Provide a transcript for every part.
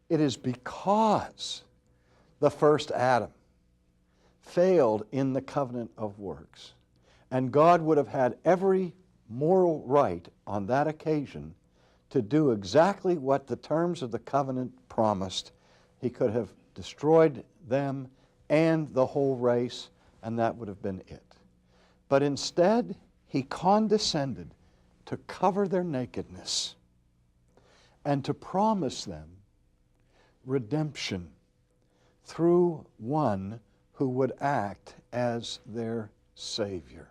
It is because the first Adam failed in the covenant of works, and God would have had every moral right on that occasion to do exactly what the terms of the covenant promised. He could have destroyed them and the whole race, and that would have been it. But instead, He condescended to cover their nakedness and to promise them redemption through one who would act as their Savior.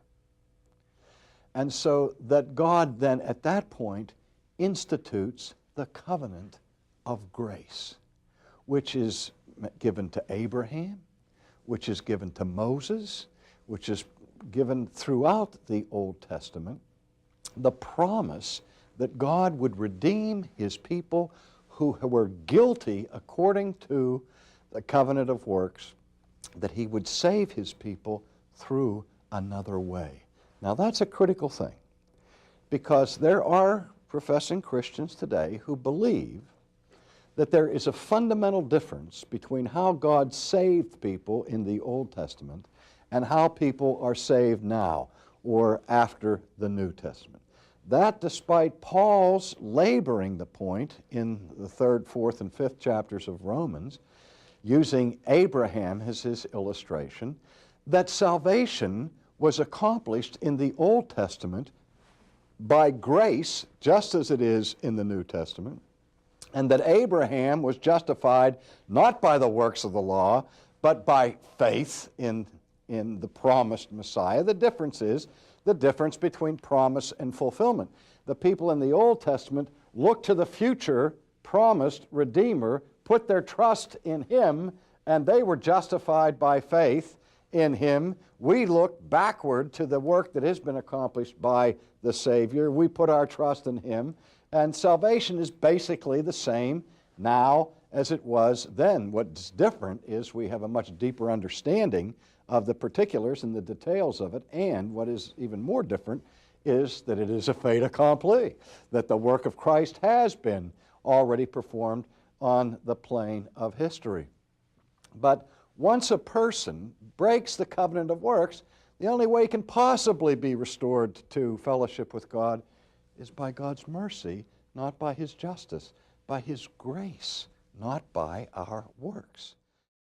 And so that God then at that point institutes the covenant of grace, which is given to Abraham, which is given to Moses, which is given throughout the Old Testament, the promise that God would redeem His people who were guilty according to the covenant of works, that He would save His people through another way. Now that's a critical thing, because there are professing Christians today who believe that there is a fundamental difference between how God saved people in the Old Testament and how people are saved now or after the New Testament. That, despite Paul's laboring the point in the 3rd, 4th, and 5th chapters of Romans, using Abraham as his illustration, that salvation was accomplished in the Old Testament by grace, just as it is in the New Testament, and that Abraham was justified not by the works of the law, but by faith in the promised Messiah. The difference is the difference between promise and fulfillment. The people in the Old Testament looked to the future promised Redeemer, put their trust in Him, and they were justified by faith in Him. We look backward to the work that has been accomplished by the Savior. We put our trust in Him, and salvation is basically the same now as it was then. What's different is we have a much deeper understanding of the particulars and the details of it, and what is even more different is that it is a fait accompli, that the work of Christ has been already performed on the plane of history. But once a person breaks the covenant of works, the only way he can possibly be restored to fellowship with God is by God's mercy, not by His justice, by His grace, not by our works.